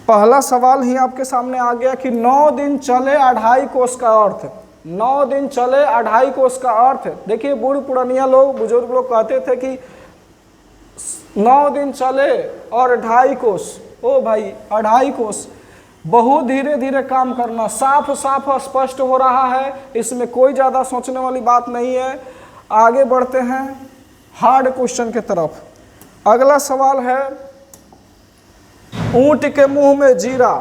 पहला सवाल ही आपके सामने आ गया कि 9 दिन चले 2.5 कोस का अर्थ। 9 दिन चले 2.5 कोस का अर्थ। देखिए बूढ़ पुरानिया लोग, बुजुर्ग लोग कहते थे कि 9 दिन चले और 2.5 कोस। ओ भाई 2.5 कोस, बहुत धीरे धीरे काम करना, साफ साफ स्पष्ट हो रहा है, इसमें कोई ज़्यादा सोचने वाली बात नहीं है। आगे बढ़ते हैं हार्ड क्वेश्चन के तरफ। अगला सवाल है ऊंट के मुंह में जीरा।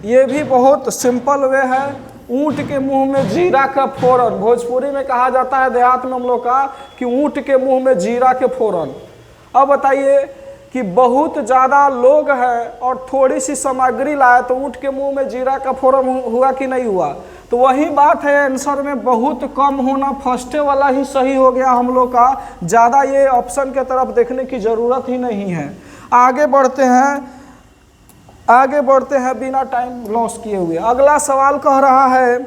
ये भी बहुत सिंपल वे है। ऊंट के मुंह में जीरा का फोरन, भोजपुरी में कहा जाता है देहात में हम लोग का कि ऊंट के मुंह में जीरा के फोरन। अब बताइए कि बहुत ज़्यादा लोग हैं और थोड़ी सी सामग्री लाए तो ऊंट के मुंह में जीरा का फोरन हुआ कि नहीं हुआ? तो वही बात है, आंसर में बहुत कम होना, फर्स्ट वाला ही सही हो गया हम लोग का। ज़्यादा ये ऑप्शन के तरफ देखने की ज़रूरत ही नहीं है। आगे बढ़ते हैं बिना टाइम लॉस किए हुए। अगला सवाल कह रहा है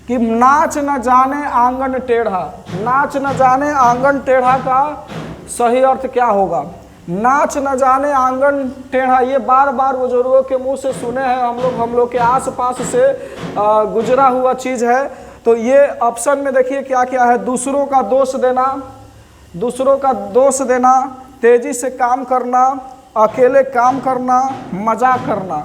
कि नाच न जाने आंगन टेढ़ा। नाच न जाने आंगन टेढ़ा का सही अर्थ क्या होगा? नाच न जाने आंगन टेढ़ा, ये बार बार बुजुर्गों के मुंह से सुने हैं हम लोग के आसपास से गुजरा हुआ चीज़ है। तो ये ऑप्शन में देखिए क्या क्या है। दूसरों का दोष देना, दूसरों का दोष देना, तेजी से काम करना, अकेले काम करना, मजाक करना।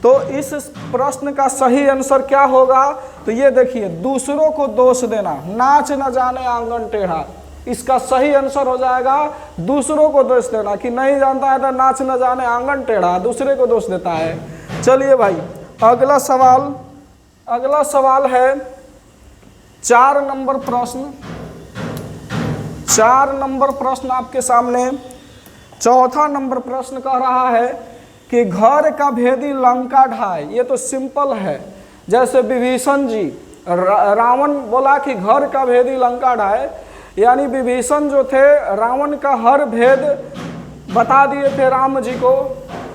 तो इस प्रश्न का सही आंसर क्या होगा? तो ये देखिए दूसरों को दोष देना, नाच न जाने आंगन टेढ़ा, इसका सही आंसर हो जाएगा दूसरों को दोष देना। कि नहीं जानता है तो नाच न जाने आंगन टेढ़ा, दूसरे को दोष देता है। चलिए भाई अगला सवाल है 4 नंबर प्रश्न। 4 नंबर प्रश्न आपके सामने। चौथा नंबर प्रश्न कह रहा है कि घर का भेदी लंका ढाए। ये तो सिंपल है, जैसे विभीषण जी, रावण बोला कि घर का भेदी लंका ढाए, यानी विभीषण जो थे रावण का हर भेद बता दिए थे राम जी को,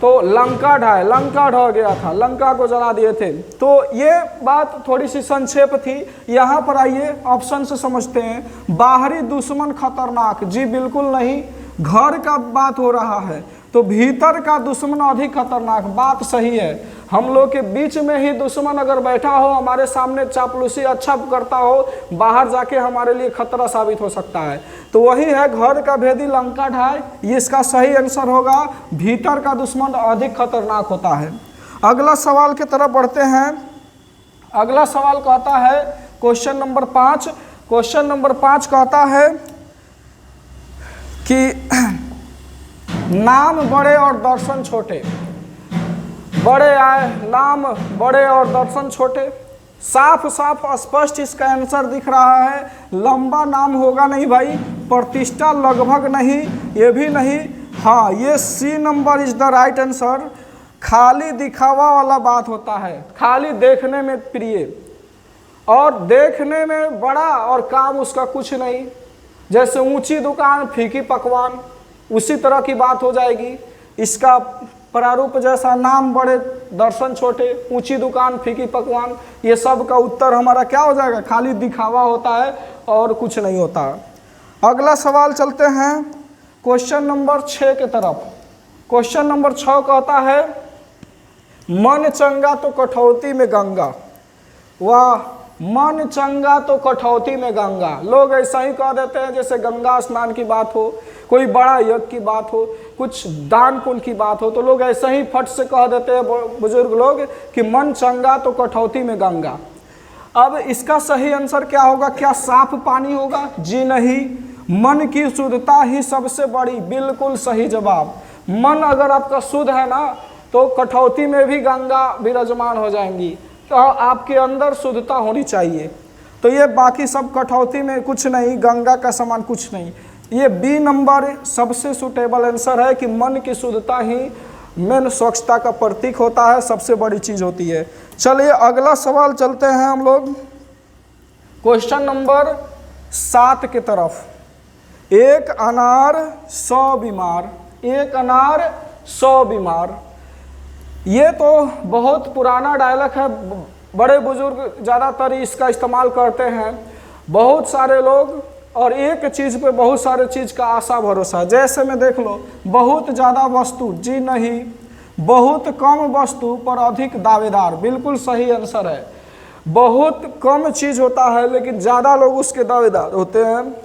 तो लंका ढाए, लंका ढह गया था, लंका को जला दिए थे। तो ये बात थोड़ी सी संक्षेप थी। यहाँ पर आइए ऑप्शन से समझते हैं। बाहरी दुश्मन खतरनाक, जी बिल्कुल नहीं, घर का बात हो रहा है तो भीतर का दुश्मन अधिक खतरनाक, बात सही है। हम लोग के बीच में ही दुश्मन अगर बैठा हो, हमारे सामने चापलूसी अच्छा करता हो, बाहर जाके हमारे लिए खतरा साबित हो सकता है। तो वही है घर का भेदी लंका ढाए, ये इसका सही आंसर होगा। भीतर का दुश्मन अधिक खतरनाक होता है। अगला सवाल की तरफ बढ़ते हैं। अगला सवाल कहता है क्वेश्चन नंबर 5। क्वेश्चन नंबर 5 कहता है कि नाम बड़े और दर्शन छोटे। बड़े आए, नाम बड़े और दर्शन छोटे, साफ साफ स्पष्ट इसका आंसर दिख रहा है। लंबा नाम होगा नहीं भाई, प्रतिष्ठा लगभग नहीं, ये भी नहीं। हाँ, ये C number is the right answer. खाली दिखावा वाला बात होता है, खाली देखने में प्रिय और देखने में बड़ा और काम उसका कुछ नहीं। जैसे ऊंची दुकान फीकी पकवान, उसी तरह की बात हो जाएगी। इसका प्रारूप जैसा नाम बड़े दर्शन छोटे, ऊंची दुकान फीकी पकवान, ये सब का उत्तर हमारा क्या हो जाएगा? खाली दिखावा होता है और कुछ नहीं होता। अगला सवाल चलते हैं क्वेश्चन नंबर 6 के तरफ। क्वेश्चन नंबर 6 कहता है मन चंगा तो कठौती में गंगा। वाह, मन चंगा तो कठौती में गंगा। लोग ऐसा ही कह देते हैं जैसे गंगा स्नान की बात हो, कोई बड़ा यज्ञ की बात हो, कुछ दान पुण्य की बात हो, तो लोग ऐसा ही फट से कह देते हैं बुजुर्ग लोग कि मन चंगा तो कठौती में गंगा। अब इसका सही आंसर क्या होगा? क्या साफ पानी होगा? जी नहीं, मन की शुद्धता ही सबसे बड़ी, बिल्कुल सही जवाब। मन अगर आपका शुद्ध है ना तो कठौती में भी गंगा विराजमान हो जाएंगी। तो आपके अंदर शुद्धता होनी चाहिए। तो ये बाकी सब कठौती में कुछ नहीं, गंगा का समान कुछ नहीं। ये बी नंबर सबसे सुटेबल आंसर है कि मन की शुद्धता ही मेन स्वच्छता का प्रतीक होता है, सबसे बड़ी चीज़ होती है। चलिए अगला सवाल चलते हैं हम लोग क्वेश्चन नंबर 7 की तरफ। एक अनार 100 बीमार। एक अनार 100 बीमार, ये तो बहुत पुराना डायलॉग है, बड़े बुजुर्ग ज़्यादातर इसका इस्तेमाल करते हैं। बहुत सारे लोग और एक चीज़ पे बहुत सारे चीज़ का आशा भरोसा, जैसे में देख लो बहुत ज़्यादा वस्तु, जी नहीं, बहुत कम वस्तु पर अधिक दावेदार, बिल्कुल सही आंसर है। बहुत कम चीज़ होता है लेकिन ज़्यादा लोग उसके दावेदार होते हैं,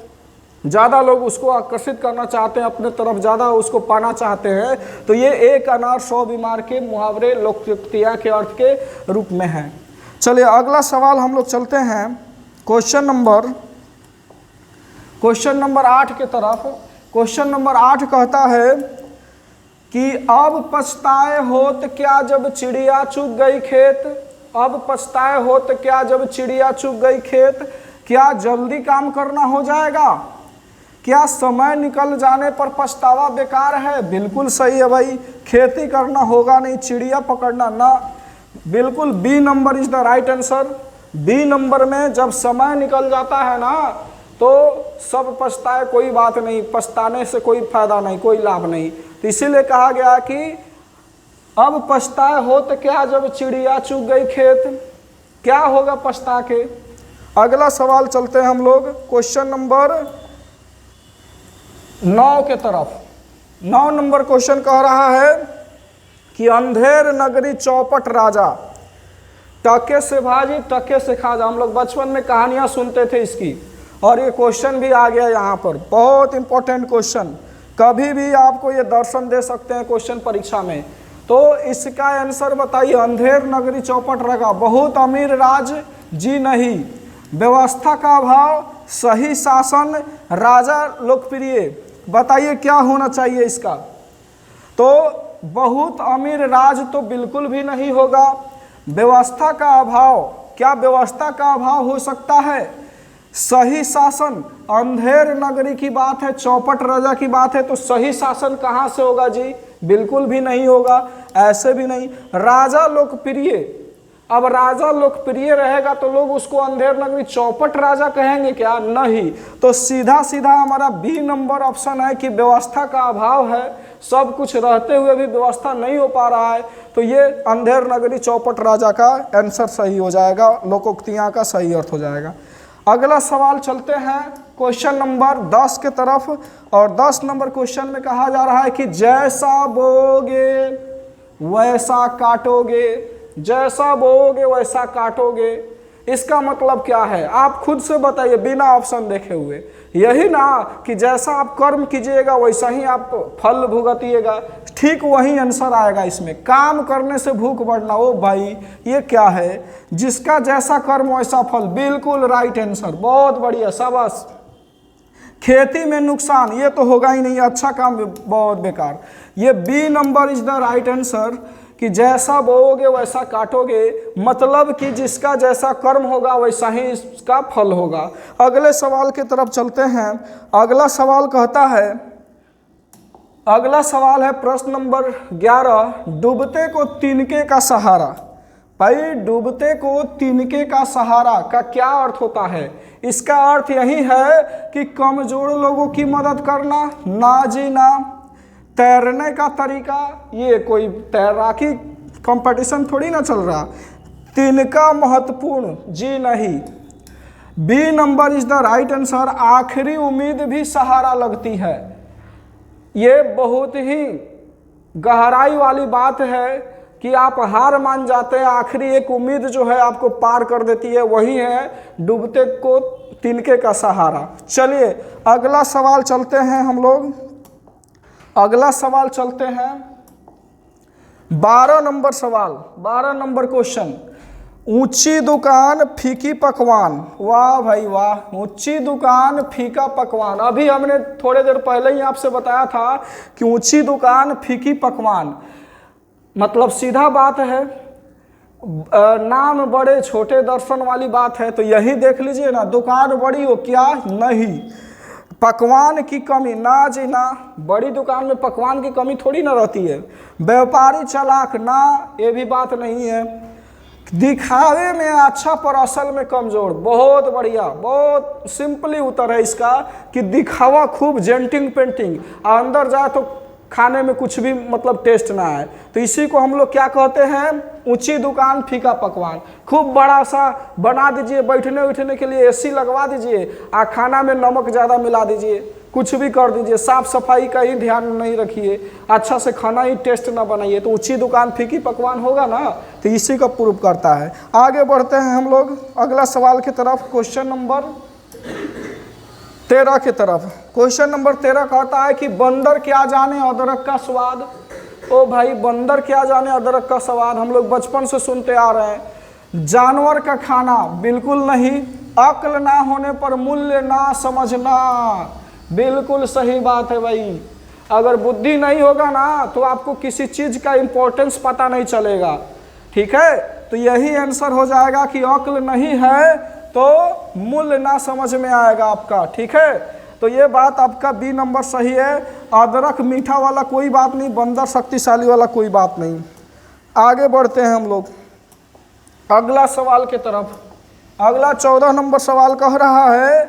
ज़्यादा लोग उसको आकर्षित करना चाहते हैं अपने तरफ, ज़्यादा उसको पाना चाहते हैं। तो ये एक अनार 100 बीमार के मुहावरे लोकोक्तियाँ के अर्थ के रूप में है। चलिए अगला सवाल हम लोग चलते हैं क्वेश्चन नंबर 8 के तरफ। क्वेश्चन नंबर 8 कहता है कि अब पछताए होत क्या जब चिड़िया चुग गई खेत। अब पछताए होत क्या जब चिड़िया चुग गई खेत। क्या जल्दी काम करना हो जाएगा? क्या समय निकल जाने पर पछतावा बेकार है? बिल्कुल सही है भाई, खेती करना होगा नहीं, चिड़िया पकड़ना ना। बिल्कुल B number is the right answer. B number में जब समय निकल जाता है ना तो सब पछताए, कोई बात नहीं, पछताने से कोई फायदा नहीं, कोई लाभ नहीं। तो इसीलिए कहा गया कि अब पछताए हो तो क्या जब चिड़िया चुग गई खेत। क्या होगा पछता के? अगला सवाल चलते हैं हम लोग क्वेश्चन नंबर 9 के तरफ। 9 नंबर क्वेश्चन कह रहा है कि अंधेर नगरी चौपट राजा, टके से भाजी टके से खाजा। हम लोग बचपन में कहानियां सुनते थे इसकी, और ये क्वेश्चन भी आ गया यहाँ पर, बहुत इंपॉर्टेंट क्वेश्चन। कभी भी आपको ये दर्शन दे सकते हैं क्वेश्चन परीक्षा में। तो इसका आंसर बताइए। अंधेर नगरी चौपट राजा, बहुत अमीर राज जी नहीं, व्यवस्था का अभाव, सही शासन, राजा लोकप्रिय। बताइए क्या होना चाहिए इसका? तो बहुत अमीर राज तो बिल्कुल भी नहीं होगा। व्यवस्था का अभाव, क्या व्यवस्था का अभाव हो सकता है? सही शासन, अंधेर नगरी की बात है, चौपट राजा की बात है, तो सही शासन कहाँ से होगा जी? बिल्कुल भी नहीं होगा, ऐसे भी नहीं। राजा लोकप्रिय, अब राजा लोकप्रिय रहेगा तो लोग उसको अंधेर नगरी चौपट राजा कहेंगे क्या? नहीं। तो सीधा सीधा हमारा बी नंबर ऑप्शन है कि व्यवस्था का अभाव है, सब कुछ रहते हुए भी व्यवस्था नहीं हो पा रहा है, तो ये अंधेर नगरी चौपट राजा का आंसर सही हो जाएगा, लोकोक्तियाँ का सही अर्थ हो जाएगा। अगला सवाल चलते हैं क्वेश्चन नंबर 10 के तरफ, और 10 नंबर क्वेश्चन में कहा जा रहा है कि जैसा बोओगे वैसा काटोगे। जैसा बोओगे वैसा काटोगे, इसका मतलब क्या है? आप खुद से बताइए बिना ऑप्शन देखे हुए। यही ना कि जैसा आप कर्म कीजिएगा वैसा ही आप फल भुगतिएगा, ठीक वही आंसर आएगा इसमें। काम करने से भूख बढ़ना, ओ भाई ये क्या है? जिसका जैसा कर्म वैसा फल, बिल्कुल राइट आंसर, बहुत बढ़िया, शाबाश। खेती में नुकसान, ये तो होगा ही नहीं, अच्छा काम बहुत बेकार। ये B number is the right answer कि जैसा बोओगे वैसा काटोगे, मतलब कि जिसका जैसा कर्म होगा वैसा ही इसका फल होगा। अगले सवाल की तरफ चलते हैं। अगला सवाल कहता है, अगला सवाल है प्रश्न नंबर 11, डूबते को तिनके का सहारा। भाई डूबते को तिनके का सहारा का क्या अर्थ होता है? इसका अर्थ यही है कि कमजोर लोगों की मदद करना, ना जी ना। तैरने का तरीका, ये कोई तैराकी कंपटीशन थोड़ी ना चल रहा। तिनका महत्वपूर्ण, जी नहीं। B number is the right answer, आखिरी उम्मीद भी सहारा लगती है। ये बहुत ही गहराई वाली बात है कि आप हार मान जाते हैं, आखिरी एक उम्मीद जो है आपको पार कर देती है, वही है डूबते को तिनके का सहारा। चलिए अगला सवाल चलते हैं हम लोग। अगला सवाल चलते हैं 12 नंबर सवाल, 12 नंबर क्वेश्चन। ऊंची दुकान फीकी पकवान, वाह भाई वाह, ऊंची दुकान फीका पकवान। अभी हमने थोड़े देर पहले ही आपसे बताया था कि ऊंची दुकान फीकी पकवान मतलब सीधा बात है, नाम बड़े छोटे दर्शन वाली बात है। तो यही देख लीजिए ना, दुकान बड़ी हो क्या नहीं, पकवान की कमी, ना जी ना, बड़ी दुकान में पकवान की कमी थोड़ी ना रहती है। व्यापारी चालाक, ना ये भी बात नहीं है। दिखावे में अच्छा पर असल में कमजोर, बहुत बढ़िया, बहुत सिंपली उत्तर है इसका कि दिखावा खूब, जेंटिंग पेंटिंग, अंदर जाए तो खाने में कुछ भी मतलब टेस्ट ना आए। तो इसी को हम लोग क्या कहते हैं? ऊंची दुकान फीका पकवान। खूब बड़ा सा बना दीजिए, बैठने उठने के लिए एसी लगवा दीजिए, आ खाना में नमक ज़्यादा मिला दीजिए, कुछ भी कर दीजिए, साफ सफाई का ही ध्यान नहीं रखिए, अच्छा से खाना ही टेस्ट ना बनाइए, तो ऊंची दुकान फीकी पकवान होगा ना। तो इसी का प्रूव करता है। आगे बढ़ते हैं हम लोग अगला सवाल की तरफ, क्वेश्चन नंबर 13 की तरफ। क्वेश्चन नंबर 13 कहता है कि बंदर क्या जाने अदरक का स्वाद। ओ भाई, बंदर क्या जाने अदरक का स्वाद, हम लोग बचपन से सुनते आ रहे हैं। जानवर का खाना बिल्कुल नहीं, अक्ल ना होने पर मूल्य ना समझना, बिल्कुल सही बात है भाई। अगर बुद्धि नहीं होगा ना तो आपको किसी चीज़ का इम्पोर्टेंस पता नहीं चलेगा, ठीक है। तो यही आंसर हो जाएगा कि अक्ल नहीं है तो मूल्य ना समझ में आएगा आपका, ठीक है। तो ये बात आपका बी नंबर सही है। अदरक मीठा वाला कोई बात नहीं, बंदर शक्तिशाली वाला कोई बात नहीं। आगे बढ़ते हैं हम लोग अगला सवाल की तरफ। अगला 14 नंबर सवाल कह रहा है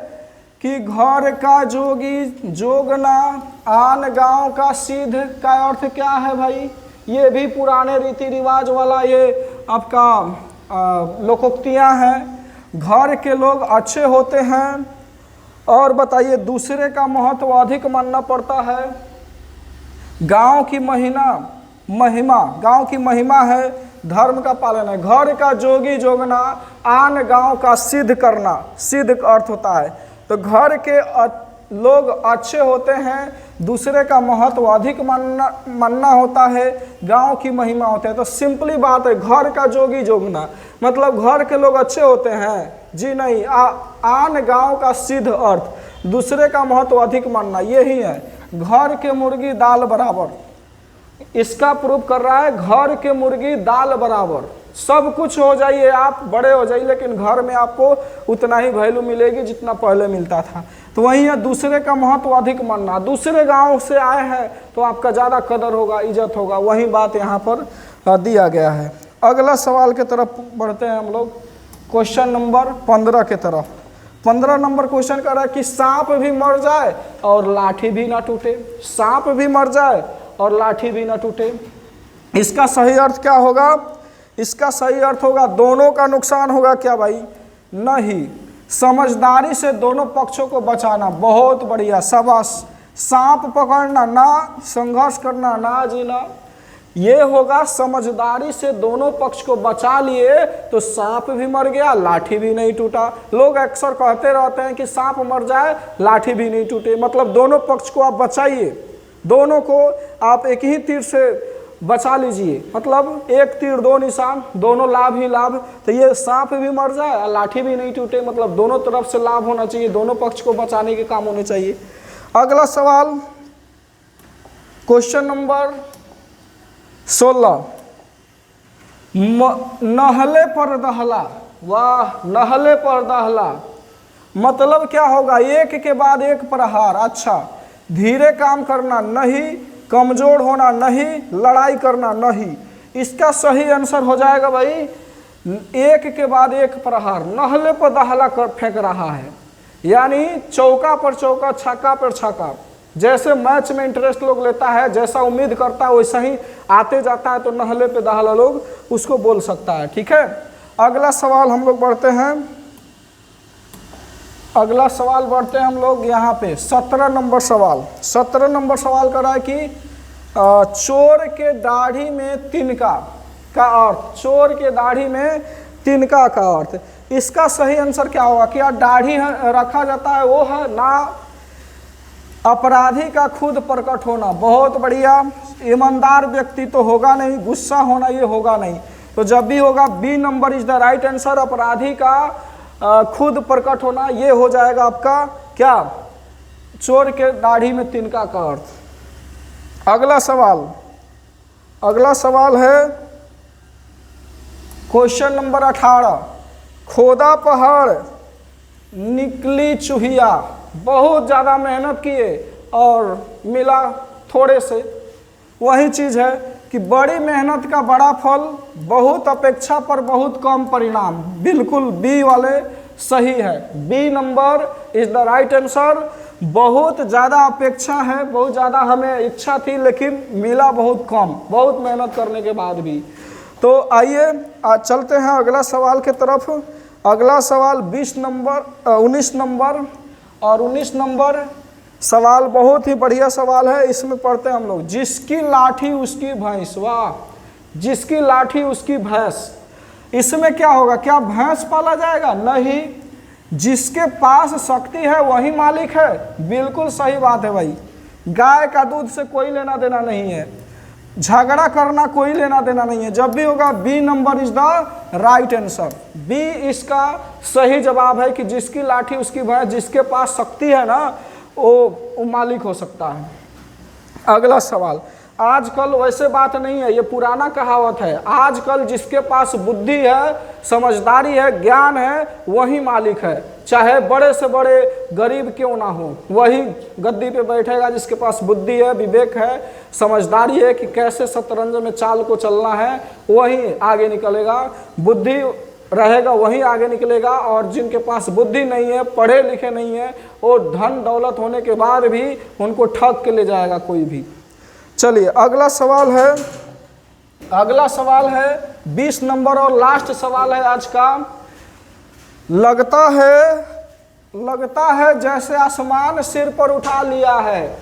कि घर का जोगी जोगना आन गांव का सिद्ध का अर्थ क्या है भाई। ये भी पुराने रीति रिवाज वाला ये आपका लोकोक्तियाँ हैं। घर के लोग अच्छे होते हैं और बताइए दूसरे का महत्व अधिक मानना पड़ता है। गांव की महिमा है, धर्म का पालन है। घर का जोगी जोगना आन गांव का सिद्ध करना, सिद्ध का अर्थ होता है। तो घर के लोग अच्छे होते हैं, दूसरे का महत्व अधिक मानना होता है, गांव की महिमा होते हैं। तो सिंपली बात है, घर का जोगी जोगना मतलब घर के लोग अच्छे होते हैं जी नहीं। आन गांव का सिद्ध अर्थ दूसरे का महत्व अधिक मानना, यही है। घर के मुर्गी दाल बराबर, इसका प्रूफ कर रहा है। घर के मुर्गी दाल बराबर, सब कुछ हो जाइए आप, बड़े हो जाइए, लेकिन घर में आपको उतना ही वैल्यू मिलेगी जितना पहले मिलता था। तो वही है, दूसरे का महत्व अधिक मानना। दूसरे गांव से आए हैं तो आपका ज़्यादा कदर होगा, इज्जत होगा, वही बात यहाँ पर दिया गया है। अगला सवाल की तरफ बढ़ते हैं हम लोग, क्वेश्चन नंबर 15 की तरफ। 15 नंबर क्वेश्चन कर रहा है कि सांप भी मर जाए और लाठी भी ना टूटे। सांप भी मर जाए और लाठी भी ना टूटे, इसका सही अर्थ क्या होगा। इसका सही अर्थ होगा दोनों का नुकसान होगा क्या भाई, नहीं। समझदारी से दोनों पक्षों को बचाना, बहुत बढ़िया, शाबाश। सांप पकड़ना ना, संघर्ष करना ना जीना, ये होगा समझदारी से दोनों पक्ष को बचा लिए तो सांप भी मर गया, लाठी भी नहीं टूटा। लोग अक्सर कहते रहते हैं कि सांप मर जाए लाठी भी नहीं टूटे, मतलब दोनों पक्ष को आप बचाइए, दोनों को आप एक ही तीर से बचा लीजिए, मतलब एक तीर दो निशान, दोनों लाभ ही लाभ। तो ये सांप भी मर जाए और लाठी भी नहीं टूटे, मतलब दोनों तरफ से लाभ होना चाहिए, दोनों पक्ष को बचाने के काम होने चाहिए। अगला सवाल क्वेश्चन नंबर 16, नहले पर दहला। वाह, नहले पर दहला मतलब क्या होगा, एक के बाद एक प्रहार। अच्छा, धीरे काम करना नहीं, कमजोर होना नहीं, लड़ाई करना नहीं, इसका सही आंसर हो जाएगा भाई एक के बाद एक प्रहार। नहले पर दहला कर फेंक रहा है, यानी चौका पर चौका, छक्का पर छक्का। जैसे मैच में इंटरेस्ट लोग लेता है, जैसा उम्मीद करता है वैसा ही आते जाता है, तो नहले पे दहला लोग उसको बोल सकता है, ठीक है। अगला सवाल हम लोग बढ़ते हैं, अगला सवाल बढ़ते हैं हम लोग यहाँ पे 17 नंबर सवाल। 17 नंबर सवाल कर रहा है कि चोर के दाढ़ी में तिनका का अर्थ। चोर के दाढ़ी में तिनका का अर्थ, इसका सही आंसर क्या होगा। क्या दाढ़ी रखा जाता है वो है ना। अपराधी का खुद प्रकट होना, बहुत बढ़िया। ईमानदार व्यक्ति तो होगा नहीं, गुस्सा होना ये होगा नहीं, तो जब भी होगा B number is the right answer. अपराधी का खुद प्रकट होना, ये हो जाएगा आपका क्या, चोर के दाढ़ी में तिनका का अर्थ। अगला सवाल है क्वेश्चन नंबर 18, खोदा पहाड़ निकली चूहिया। बहुत ज़्यादा मेहनत किए और मिला थोड़े से। वही चीज़ है कि बड़ी मेहनत का बड़ा फल, बहुत अपेक्षा पर बहुत कम परिणाम। बिल्कुल बी वाले सही है, B number is the right answer. बहुत ज़्यादा अपेक्षा है, बहुत ज़्यादा हमें इच्छा थी, लेकिन मिला बहुत कम, बहुत मेहनत करने के बाद भी। तो आइए आज चलते हैं अगला सवाल के तरफ। अगला सवाल 19 नंबर और 19 नंबर सवाल बहुत ही बढ़िया सवाल है, इसमें पढ़ते हैं हम लोग। जिसकी लाठी उसकी भैंस, वाह, जिसकी लाठी उसकी भैंस। इसमें क्या होगा, क्या भैंस पाला जाएगा? नहीं, जिसके पास शक्ति है वही मालिक है। बिल्कुल सही बात है भाई। गाय का दूध से कोई लेना देना नहीं है, झगड़ा करना कोई लेना देना नहीं है। जब भी होगा B number is the right answer. B इसका सही जवाब है कि जिसकी लाठी उसकी भैंस, जिसके पास शक्ति है ना वो मालिक हो सकता है। अगला सवाल, आजकल वैसे बात नहीं है, ये पुराना कहावत है। आजकल जिसके पास बुद्धि है, समझदारी है, ज्ञान है, वही मालिक है। चाहे बड़े से बड़े गरीब क्यों ना हो, वही गद्दी पे बैठेगा जिसके पास बुद्धि है, विवेक है, समझदारी है कि कैसे शतरंज में चाल को चलना है, वही आगे निकलेगा। बुद्धि रहेगा वही आगे निकलेगा। और जिनके पास बुद्धि नहीं है, पढ़े लिखे नहीं है, वो धन दौलत होने के बाद भी उनको ठग के ले जाएगा कोई भी। चलिए अगला सवाल है, अगला सवाल है 20 नंबर और लास्ट सवाल है आज का। लगता है जैसे आसमान सिर पर उठा लिया है।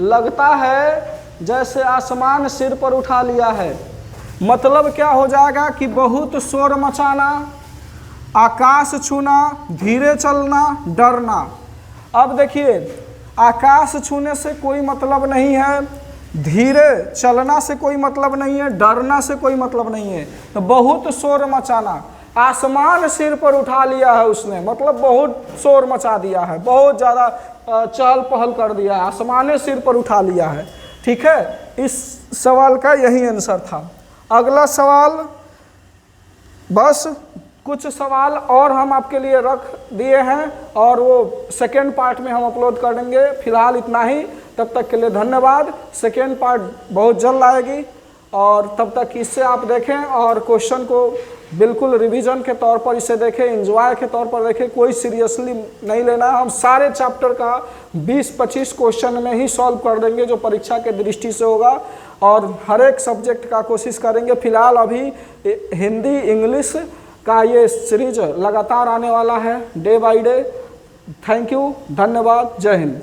लगता है जैसे आसमान सिर पर उठा लिया है, मतलब क्या हो जाएगा कि बहुत शोर मचाना, आकाश छूना, धीरे चलना, डरना। अब देखिए, आकाश छूने से कोई मतलब नहीं है, धीरे चलना से कोई मतलब नहीं है, डरना से कोई मतलब नहीं है। तो बहुत शोर मचाना, आसमान सिर पर उठा लिया है उसने, मतलब बहुत शोर मचा दिया है, बहुत ज़्यादा चहल पहल कर दिया है, आसमान सिर पर उठा लिया है। ठीक है, इस सवाल का यही आंसर था। अगला सवाल, बस कुछ सवाल और हम आपके लिए रख दिए हैं और वो सेकेंड पार्ट में हम अपलोड कर देंगे। फिलहाल इतना ही, तब तक के लिए धन्यवाद। सेकेंड पार्ट बहुत जल्द आएगी और तब तक इससे आप देखें और क्वेश्चन को बिल्कुल रिवीजन के तौर पर इसे देखें, एंजॉय के तौर पर देखें, कोई सीरियसली नहीं लेना है। हम सारे चैप्टर का 20-25 क्वेश्चन में ही सॉल्व कर देंगे जो परीक्षा के दृष्टि से होगा और हर एक सब्जेक्ट का कोशिश करेंगे। फिलहाल अभी हिंदी इंग्लिश का ये सीरीज लगातार आने वाला है, day by day. Thank you, धन्यवाद, जय हिंद।